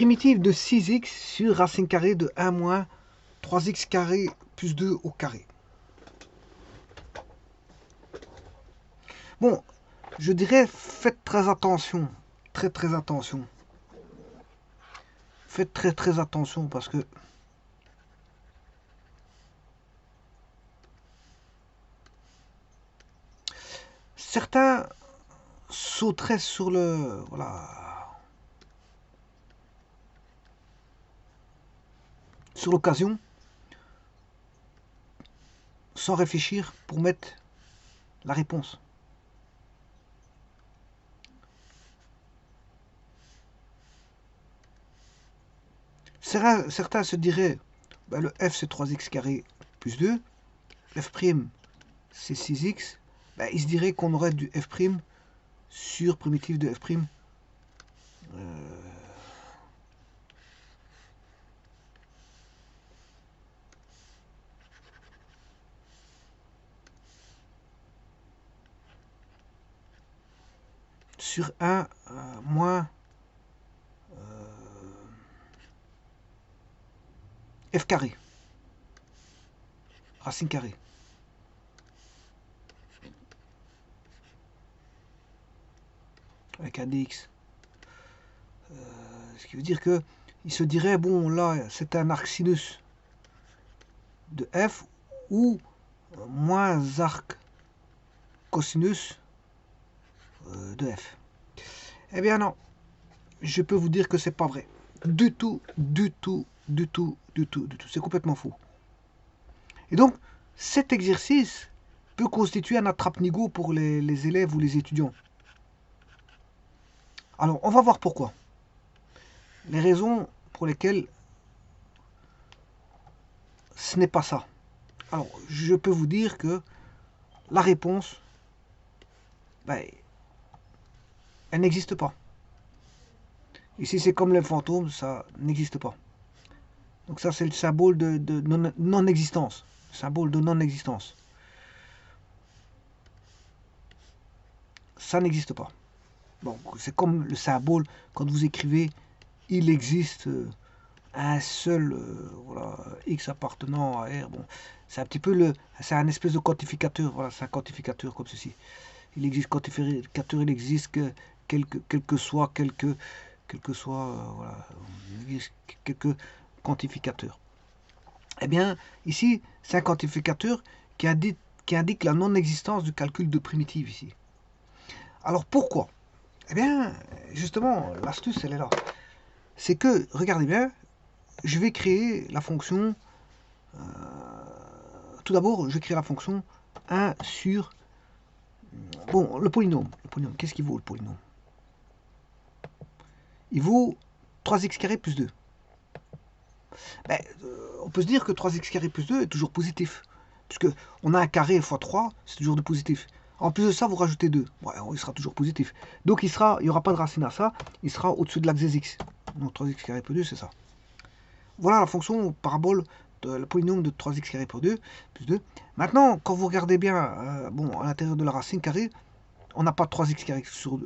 primitive de 6x sur racine carrée de 1 moins 3x carré plus 2 au carré. Bon, je dirais, faites très attention, très attention. Faites très attention parce que certains sauteraient sur le, voilà, sur l'occasion, sans réfléchir pour mettre la réponse. Certains se diraient, ben, le f c'est 3x carré plus 2, f' c'est 6x, ben, ils se diraient qu'on aurait du f' sur primitive de f'. Sur 1 moins f carré, racine carrée. Avec un dx. Ce qui veut dire que il se dirait, bon là c'est un arc sinus de f ou moins arc cosinus de f. Eh bien non, je peux vous dire que c'est pas vrai. Du tout. C'est complètement faux. Et donc, cet exercice peut constituer un attrape-nigo pour les élèves ou les étudiants. Alors, on va voir pourquoi. Les raisons pour lesquelles ce n'est pas ça. Alors, je peux vous dire que la réponse, ben, elle n'existe pas. Ici, c'est comme les fantômes, ça n'existe pas. Donc ça, c'est le symbole de non-existence. Symbole de non-existence. Ça n'existe pas. Bon, c'est comme le symbole quand vous écrivez « il existe un seul voilà, x appartenant à R ». Bon, c'est un petit peu c'est un espèce de quantificateur. Voilà, c'est un quantificateur comme ceci. Il existe quantificateur, il existe quel que soit voilà, quelques quantificateurs. Eh bien, ici, c'est un quantificateur qui indique la non-existence du calcul de primitive ici. Alors pourquoi? Eh bien, justement, l'astuce, elle est là. C'est que, regardez bien, je vais créer la fonction... tout d'abord, je vais créer la fonction 1 sur... Bon, le polynôme. Qu'est-ce qu'il vaut, le polynôme? Il vaut 3x carré plus 2. Ben, on peut se dire que 3x carré plus 2 est toujours positif. Puisque on a un carré fois 3, c'est toujours de positif. En plus de ça, vous rajoutez 2. Ouais, il sera toujours positif. Donc il n'y aura pas de racine à ça. Il sera au-dessus de l'axe des x. Donc 3x carré plus 2, c'est ça. Voilà la fonction parabole, le polynôme de 3x carré plus 2. Maintenant, quand vous regardez bien, bon, à l'intérieur de la racine carrée, on n'a pas 3x carré sur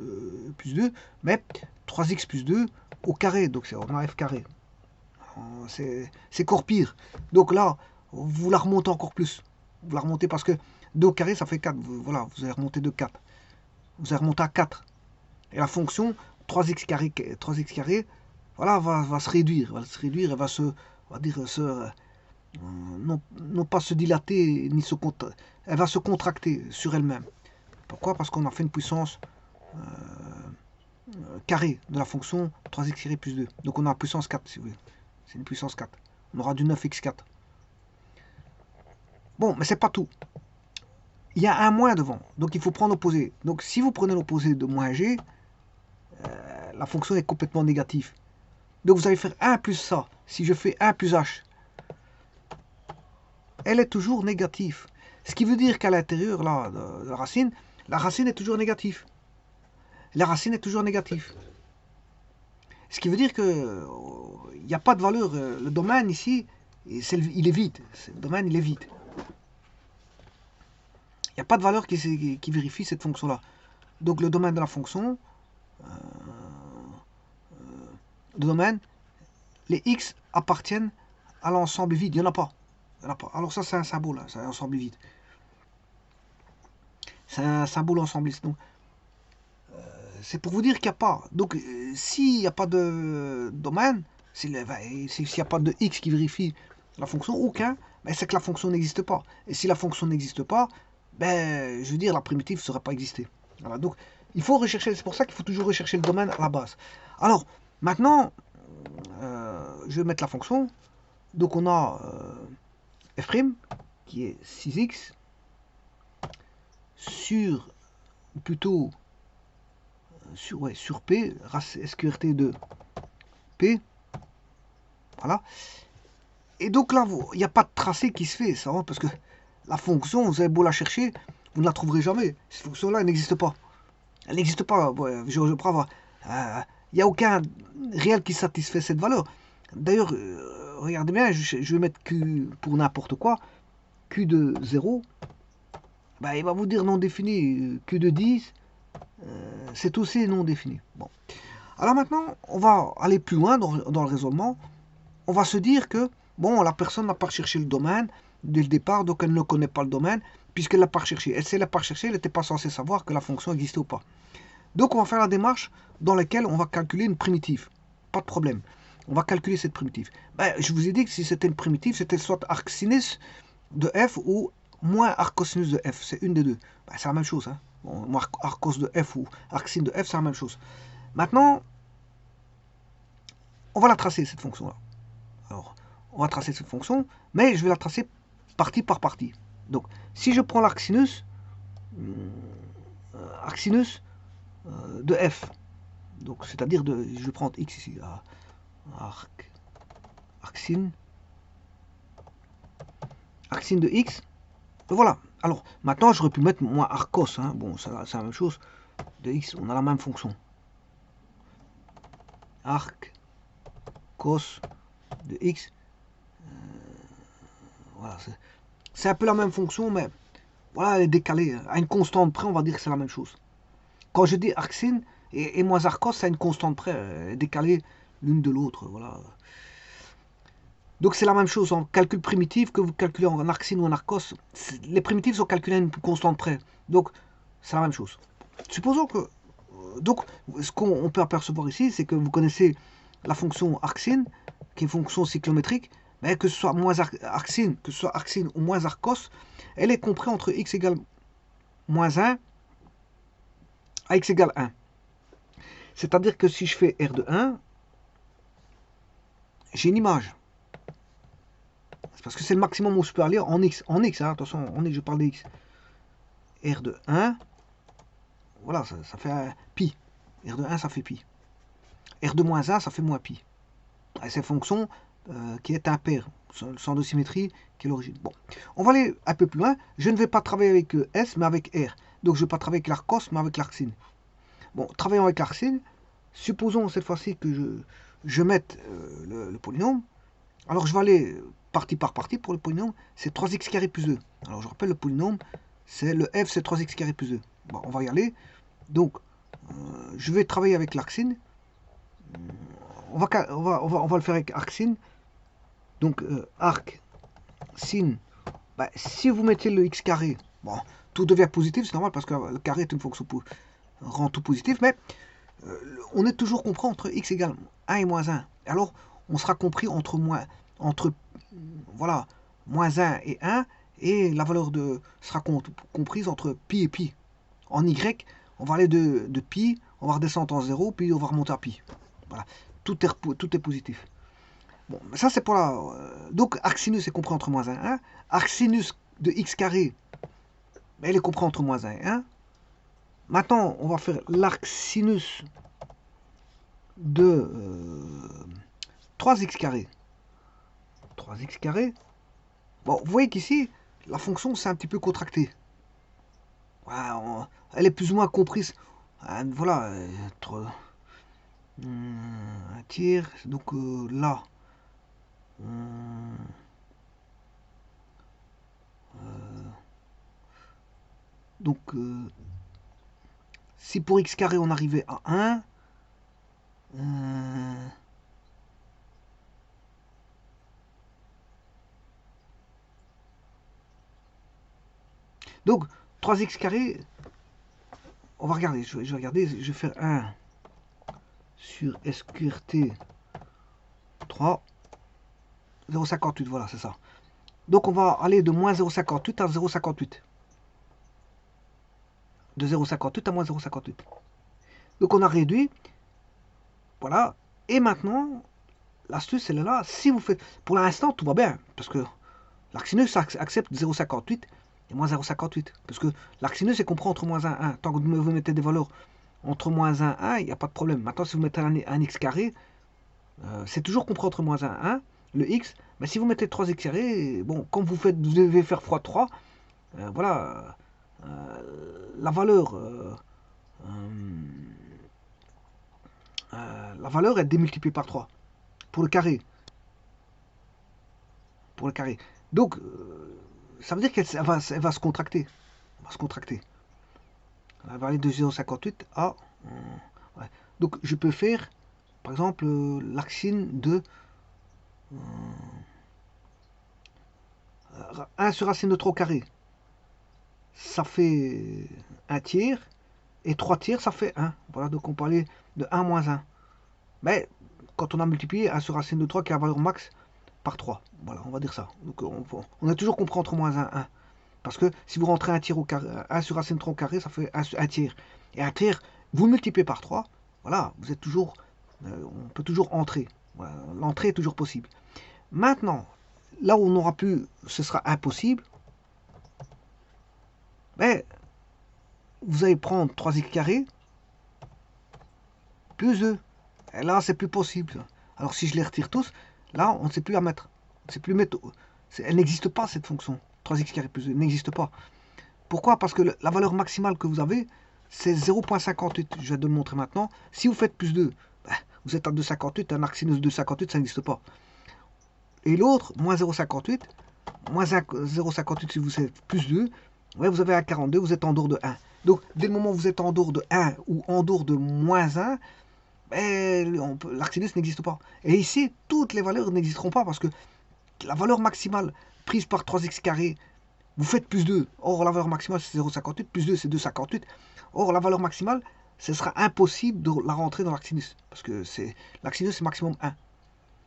plus 2, mais 3x plus 2 au carré. Donc on a f carré. C'est encore pire. Donc là, vous la remontez encore plus. Vous la remontez parce que 2 au carré, ça fait 4. Voilà, vous allez remonter de 4. Vous allez remonter à 4. Et la fonction 3x carré, voilà, va se réduire. Elle va se, on va dire, non pas se dilater, ni se elle va se contracter sur elle-même. Pourquoi? Parce qu'on a fait une puissance carrée de la fonction 3x carré plus 2. Donc on a puissance 4, si vous voulez. C'est une puissance 4. On aura du 9x4. Bon, mais c'est pas tout. Il y a un moins devant, donc il faut prendre l'opposé. Donc si vous prenez l'opposé de moins g, la fonction est complètement négative. Donc vous allez faire 1 plus ça. Si je fais 1 plus h, elle est toujours négative. Ce qui veut dire qu'à l'intérieur là, de la racine est toujours négative. La racine est toujours négative. Ce qui veut dire que il n'y a pas de valeur. Le domaine ici, il est vide. Le domaine, il est vide. Il n'y a pas de valeur qui vérifie cette fonction-là. Donc le domaine de la fonction, le domaine, les x appartiennent à l'ensemble vide. Il n'y en a pas. Alors ça, c'est un symbole, hein, c'est un ensemble vide. C'est un symbole ensembliste. Donc, c'est pour vous dire qu'il n'y a pas. Donc, s'il n'y a pas de domaine, s'il n'y a pas de x qui vérifie la fonction, aucun, ben, c'est que la fonction n'existe pas. Et si la fonction n'existe pas, ben, je veux dire, la primitive ne saurait pas exister. Voilà, donc, il faut rechercher, c'est pour ça qu'il faut toujours rechercher le domaine à la base. Alors, maintenant, je vais mettre la fonction. Donc, on a f' qui est 6x sur, ou plutôt, sur P, race SQRT de P. Voilà. Et donc là, il n'y a pas de tracé qui se fait, ça va, parce que la fonction, vous avez beau la chercher, vous ne la trouverez jamais. Cette fonction-là, elle n'existe pas. Elle n'existe pas. Ouais, je prends. Il n'y a aucun réel qui satisfait cette valeur. D'ailleurs, regardez bien, je vais mettre Q pour n'importe quoi. Q de 0, bah, il va vous dire non défini. Q de 10, c'est aussi non défini. Bon. Alors maintenant, on va aller plus loin dans le raisonnement. On va se dire que, bon, la personne n'a pas recherché le domaine dès le départ, donc elle ne connaît pas le domaine, puisqu'elle ne l'a pas recherché. Elle ne l'a pas recherché, elle n'était pas censée savoir que la fonction existait ou pas. Donc on va faire la démarche dans laquelle on va calculer une primitive. Pas de problème. On va calculer cette primitive. Ben, je vous ai dit que si c'était une primitive, c'était soit arcsinus de f ou moins arccosinus de f. C'est une des deux. Ben, c'est la même chose. Hein. Bon, arccos de f ou arcsine de f, c'est la même chose. Maintenant, on va la tracer, cette fonction-là. Alors, on va tracer cette fonction, mais je vais la tracer partie par partie. Donc, si je prends l'arcsinus de f, donc c'est-à-dire je vais prendre x ici, arcsine de x, et voilà. Alors, maintenant, j'aurais pu mettre moins arcos, hein. Bon, c'est la même chose, de x, on a la même fonction. Arc cos de x, voilà, c'est un peu la même fonction, mais voilà, elle est décalée. À une constante près, on va dire que c'est la même chose. Quand je dis arcsine et moins arcos, c'est à une constante près, décalée l'une de l'autre. Voilà. Donc c'est la même chose en calcul primitif que vous calculez en arcsine ou en arcos. Les primitives sont calculées à une constante près. Donc c'est la même chose. Supposons que. Donc ce qu'on peut apercevoir ici, c'est que vous connaissez la fonction arcsine, qui est une fonction cyclométrique, mais que ce soit moins arcsine, que ce soit arcsine ou moins arcos, elle est comprise entre x égale moins 1 à x égale 1. C'est-à-dire que si je fais R de 1, j'ai une image. C'est parce que c'est le maximum où je peux aller en x. En x, hein, attention, en x, je parle de x. R de 1, voilà, ça fait pi. R de 1, ça fait pi. R de moins 1, ça fait moins pi. Et c'est une fonction qui est impaire, sans de symétrie, qui est l'origine. Bon, on va aller un peu plus loin. Je ne vais pas travailler avec S, mais avec R. Donc je ne vais pas travailler avec l'arcos, mais avec l'arcsine. Bon, travaillons avec l'arcsine. Supposons cette fois-ci que je mette le polynôme. Alors je vais aller partie par partie pour le polynôme. C'est 3x carré plus 2. Alors je rappelle le polynôme, c'est le f, c'est 3x carré plus 2. Bon, on va y aller. Donc, je vais travailler avec l'arcsine. On va le faire avec arcsine. Donc, arc, sin. Bah, si vous mettez le x carré, bon, tout devient positif, c'est normal parce que le carré est une fonction rend tout positif, mais on est toujours compris entre x égale 1 et moins 1. Alors, on sera compris entre voilà, moins 1 et 1, et la valeur sera comprise entre pi et pi. En y, on va aller de pi, on va redescendre en 0, puis on va remonter à pi. Voilà, tout est positif. Bon, ça c'est pour la... donc, arcsinus est compris entre moins 1 et 1. Arcsinus de x carré, elle est compris entre moins 1 et 1. Maintenant, on va faire l'arcsinus de 3x carré. 3x carré. Bon, vous voyez qu'ici, la fonction c'est un petit peu contracté. Voilà, elle est plus ou moins comprise. Voilà, un tiers. Donc là, donc si pour x carré on arrivait à 1, Donc, 3x carré, on va regarder, je vais regarder, je vais faire 1 sur SQRT 3, 0,58, voilà, c'est ça. Donc, on va aller de moins 0,58 à 0,58. De 0,58 à moins 0,58. Donc, on a réduit, voilà. Et maintenant, l'astuce, elle est là. Si vous faites, pour l'instant, tout va bien, parce que l'arc sinus accepte 0,58 et moins 0,58. Parce que l'arc sinus est compris entre moins 1 et 1. Tant que vous mettez des valeurs entre moins 1 et 1, il n'y a pas de problème. Maintenant, si vous mettez un x carré, c'est toujours compris entre moins 1 et 1, le x. Mais si vous mettez 3x carré, bon, comme vous devez faire fois 3, voilà, la valeur est démultipliée par 3 pour le carré. Pour le carré. Donc, ça veut dire qu'elle va se contracter. Elle va se contracter. Elle va aller de 0,58 à... ouais. Donc, je peux faire, par exemple, l'arcine de 1 sur racine de 3 au carré. Ça fait 1 tiers. Et 3 tiers, ça fait 1. Voilà, donc on peut aller de 1 moins 1. Mais quand on a multiplié 1 sur racine de 3 qui a la valeur max par 3. Voilà, on va dire ça. Donc on a toujours compris entre moins 1 et 1. Parce que si vous rentrez 1 tiers au carré, 1 sur racine de 3 au carré, ça fait 1 tiers. Et 1 tiers, vous multipliez par 3. Voilà, vous êtes toujours... on peut toujours entrer. Voilà, l'entrée est toujours possible. Maintenant, là où on aura pu, ce sera impossible. Mais vous allez prendre 3x carré plus 2. Et là, c'est plus possible. Alors si je les retire tous, là, on ne sait plus la mettre. On ne sait plus mettre. Elle n'existe pas, cette fonction. 3x carré plus 2 n'existe pas. Pourquoi? Parce que la valeur maximale que vous avez, c'est 0,58. Je vais te le montrer maintenant. Si vous faites plus 2, vous êtes à 2,58. Un arc sinus de 2,58, ça n'existe pas. Et l'autre, moins 0,58. Moins 0,58 si vous faites plus 2. Ouais, vous avez un 42, vous êtes en dehors de 1. Donc, dès le moment où vous êtes en dehors de 1 ou en dehors de moins 1, l'arc sinus n'existe pas. Et ici, toutes les valeurs n'existeront pas parce que la valeur maximale prise par 3x carré, vous faites plus 2. Or, la valeur maximale, c'est 0,58. Plus 2, c'est 2,58. Or, la valeur maximale, ce sera impossible de la rentrer dans l'arc sinus. Parce que l'arc sinus, c'est maximum 1.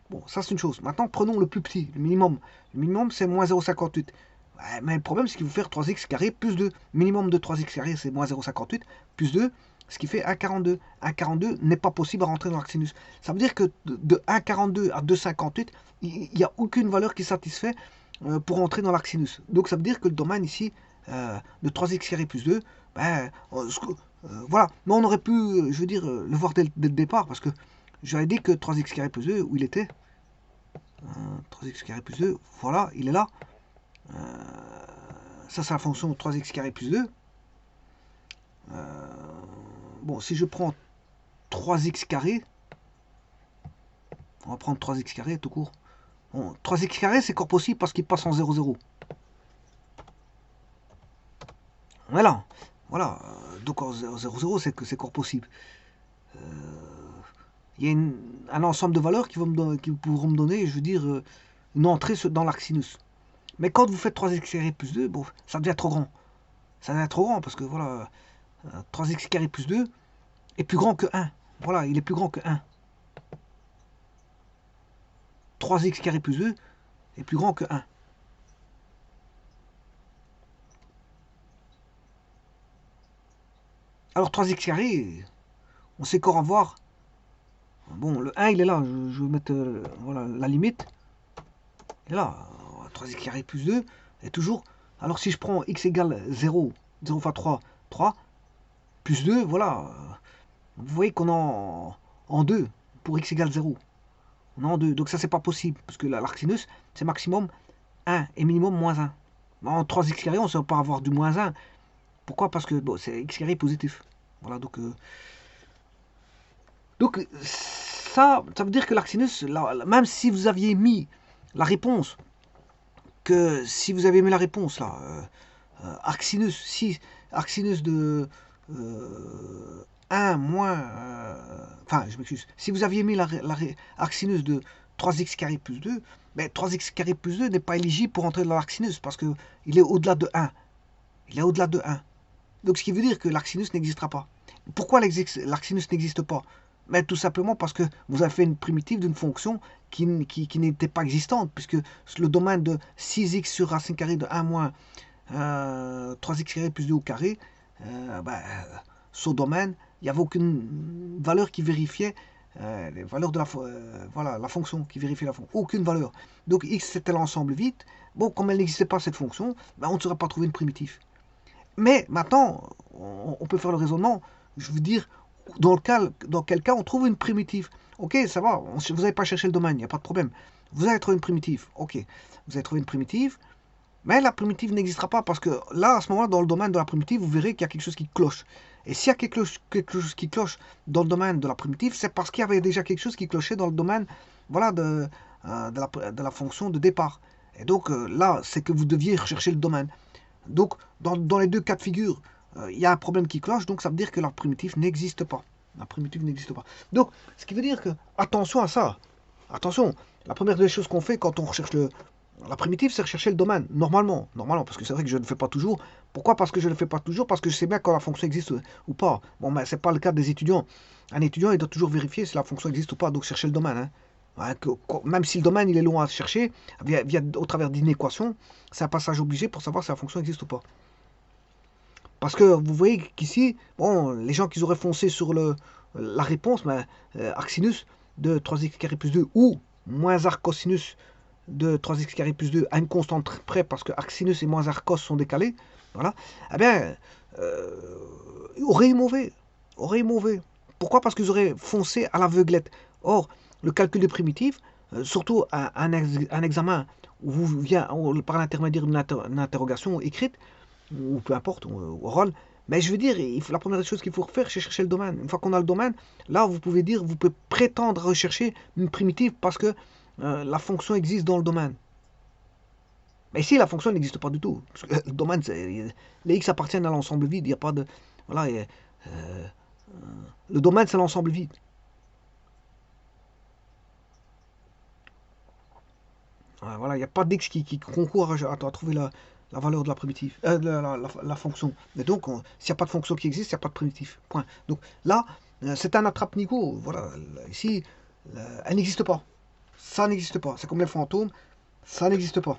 Bon, ça, c'est une chose. Maintenant, prenons le plus petit, le minimum. Le minimum, c'est moins 0,58. Ouais, mais le problème, c'est qu'il faut faire 3x carré plus 2. Minimum de 3x carré, c'est moins 0,58 plus 2, ce qui fait 1,42. 1,42 n'est pas possible à rentrer dans l'arc sinus. Ça veut dire que de 1,42 à 2,58, il n'y a aucune valeur qui satisfait pour entrer dans l'arc sinus. Donc ça veut dire que le domaine ici, de 3x carré plus 2, voilà. Mais on aurait pu, je veux dire, le voir dès le départ, parce que j'avais dit que 3x carré plus 2, où il était 3x carré plus 2, voilà, il est là. Ça, c'est la fonction 3x carré plus 2. Bon, si je prends 3x carré, on va prendre 3x carré tout court. Bon, 3x carré, c'est encore possible parce qu'il passe en 0, 0. Voilà. Voilà. Donc en 0, 0, c'est encore possible. Il y a un ensemble de valeurs qui pourront me donner, je veux dire, une entrée dans l'arc sinus. Mais quand vous faites 3x carré plus 2, bon, ça devient trop grand. Ça devient trop grand parce que voilà, 3x carré plus 2 est plus grand que 1. Voilà, il est plus grand que 1. 3x carré plus 2 est plus grand que 1. Alors 3x carré, on sait qu'en avoir. Bon, le 1 il est là, je vais mettre voilà, la limite. Il est là, 3x carré plus 2 est toujours. Alors si je prends x égale 0, 0 fois 3, 3, plus 2, voilà. Vous voyez qu'on est en 2 pour x égale 0. On est en 2, donc ça c'est pas possible, parce que l'arc sinus c'est maximum 1 et minimum moins 1. En 3x carré on ne sait pas avoir du moins 1. Pourquoi? Parce que bon, c'est x carré positif. Voilà, donc ça veut dire que l'arc sinus, même si vous aviez mis la réponse, si vous avez mis la réponse là, arc sinus, si arc sinus de 1 moins, enfin je m'excuse, si vous aviez mis arc sinus de 3x carré plus 2, mais 3x carré plus 2 n'est pas éligible pour entrer dans l'arc sinus parce qu'il est au-delà de 1. il est au-delà de 1. Donc ce qui veut dire que l'arcsinus n'existera pas. Pourquoi l'arcsinus n'existe pas? Mais tout simplement parce que vous avez fait une primitive d'une fonction qui n'était pas existante, puisque le domaine de 6x sur racine carrée de 1 moins 3x carré plus 2 au carré, ce domaine, il n'y avait aucune valeur qui vérifiait les valeurs de voilà, la fonction, qui vérifiait la fonction. Aucune valeur. Donc x c'était l'ensemble vide. Bon, comme elle n'existait pas cette fonction, on ne saurait pas trouver une primitive. Mais maintenant, on peut faire le raisonnement, je veux dire, dans quel cas on trouve une primitive. Ok, ça va, vous n'avez pas cherché le domaine, il n'y a pas de problème. Vous avez trouvé une primitive, ok. Vous avez trouvé une primitive, mais la primitive n'existera pas parce que là, à ce moment-là, dans le domaine de la primitive, vous verrez qu'il y a quelque chose qui cloche. Et s'il y a quelque chose qui cloche dans le domaine de la primitive, c'est parce qu'il y avait déjà quelque chose qui clochait dans le domaine, voilà, de la fonction de départ. Et donc là, c'est que vous deviez rechercher le domaine. Donc, dans les deux cas de figure, il y a un problème qui cloche, donc ça veut dire que la primitive n'existe pas. La primitive n'existe pas. Donc, ce qui veut dire que, attention à ça. Attention, la première des choses qu'on fait quand on recherche la primitive, c'est rechercher le domaine, normalement, parce que c'est vrai que je ne le fais pas toujours. Pourquoi? Parce que je ne le fais pas toujours, parce que je sais bien quand la fonction existe ou pas. Bon, mais c'est pas le cas des étudiants. Un étudiant, il doit toujours vérifier si la fonction existe ou pas, donc chercher le domaine. Hein. Même si le domaine il est long à chercher, au travers d'une équation, c'est un passage obligé pour savoir si la fonction existe ou pas. Parce que vous voyez qu'ici, bon, les gens qui auraient foncé sur la réponse, arcsinus de 3x carré plus 2 ou moins arc cosinus de 3x carré plus 2 à une constante près, parce que arcsinus et moins arc cos sont décalés, voilà, eh bien, aurait eu mauvais. Pourquoi? Parce qu'ils auraient foncé à l'aveuglette. Or, le calcul des primitives, surtout un examen où vous vient par l'intermédiaire d'une interrogation écrite, ou peu importe, orale, mais je veux dire, la première chose qu'il faut faire, c'est chercher le domaine. Une fois qu'on a le domaine, là, vous pouvez prétendre rechercher une primitive parce que la fonction existe dans le domaine. Mais ici, la fonction n'existe pas du tout. Parce que le domaine, les x appartiennent à l'ensemble vide. Il n'y a pas de... Voilà, le domaine, c'est l'ensemble vide. Voilà, il n'y a pas d'x qui concourt à trouver la valeur de la primitive, la fonction. Mais donc, s'il n'y a pas de fonction qui existe, il n'y a pas de primitive. Point. Donc là, c'est un attrape-nigo. Voilà, ici, elle n'existe pas. Ça n'existe pas. C'est comme les fantômes, ça n'existe pas.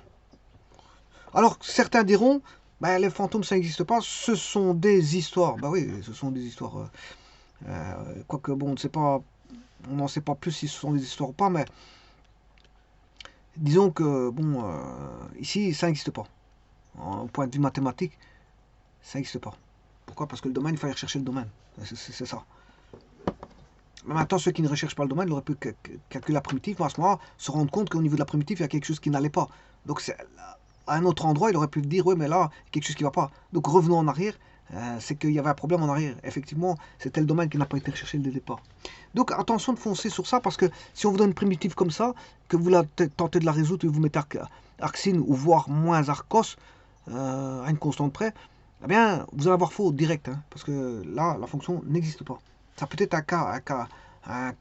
Alors, certains diront, les fantômes, ça n'existe pas, ce sont des histoires. Bah oui, ce sont des histoires. Quoique, bon, on n'en sait pas plus si ce sont des histoires ou pas, mais disons que, bon, ici, ça n'existe pas. Au point de vue mathématique, ça n'existe pas. Pourquoi? Parce que le domaine, il fallait rechercher le domaine. C'est ça. Mais maintenant, ceux qui ne recherchent pas le domaine, ils auraient pu calculer la primitive, mais à ce moment-là, se rendre compte qu'au niveau de la primitive, il y a quelque chose qui n'allait pas. Donc, à un autre endroit, il aurait pu dire, oui, mais là, il y a quelque chose qui ne va pas. Donc, revenons en arrière, c'est qu'il y avait un problème en arrière. Effectivement, c'était le domaine qui n'a pas été recherché dès le départ. Donc, attention de foncer sur ça, parce que si on vous donne une primitive comme ça, que vous tentez de la résoudre et vous mettez arcsin ou voire moins arcos, à une constante près, eh bien, vous allez avoir faux direct, hein, parce que là, la fonction n'existe pas. Ça peut être un cas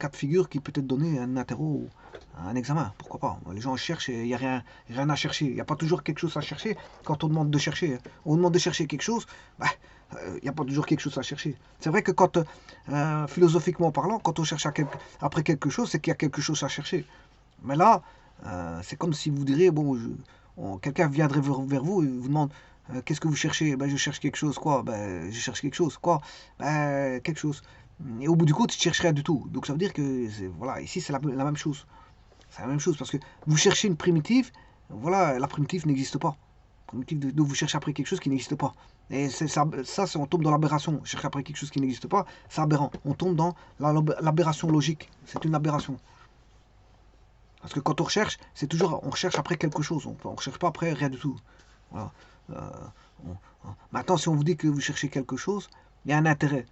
de figure qui peut être donné un interro ou un examen, pourquoi pas. Les gens cherchent et il n'y a rien à chercher. Il n'y a pas toujours quelque chose à chercher quand on demande de chercher. On demande de chercher quelque chose, il n'y a pas toujours quelque chose à chercher. C'est vrai que quand, philosophiquement parlant, quand on cherche après quelque chose, c'est qu'il y a quelque chose à chercher. Mais là, c'est comme si vous diriez, bon, quelqu'un viendrait vers vous et vous demande qu'est-ce que vous cherchez? Je cherche quelque chose, quoi? Je cherche quelque chose, quoi? Quelque chose. Et au bout du compte, tu ne cherches rien du tout. Donc ça veut dire que, voilà, ici c'est la même chose. C'est la même chose parce que vous cherchez une primitive, voilà, la primitive n'existe pas. Primitive, donc vous cherchez après quelque chose qui n'existe pas. Et ça, on tombe dans l'aberration. Chercher après quelque chose qui n'existe pas, c'est aberrant. On tombe dans l'aberration logique. C'est une aberration. Parce que quand on recherche, c'est toujours, on recherche après quelque chose. On ne recherche pas après rien du tout. Voilà. Maintenant, si on vous dit que vous cherchez quelque chose, il y a un intérêt.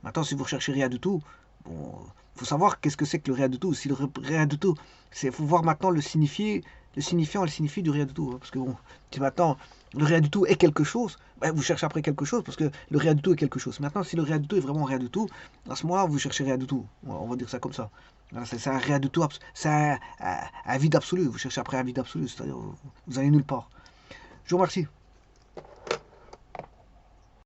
Maintenant, si vous ne recherchez rien du tout, bon, faut savoir qu'est-ce que c'est que le rien du tout. Si le rien du tout, il faut voir maintenant le signifiant et le signifié du rien du tout. Hein, parce que bon, si maintenant le rien du tout est quelque chose, vous cherchez après quelque chose parce que le rien du tout est quelque chose. Maintenant, si le rien du tout est vraiment rien du tout, à ce moment-là, vous cherchez rien du tout. On va dire ça comme ça. C'est un rien du tout, c'est un vide absolu. Vous cherchez après un vide absolu, c'est-à-dire vous allez nulle part. Je vous remercie.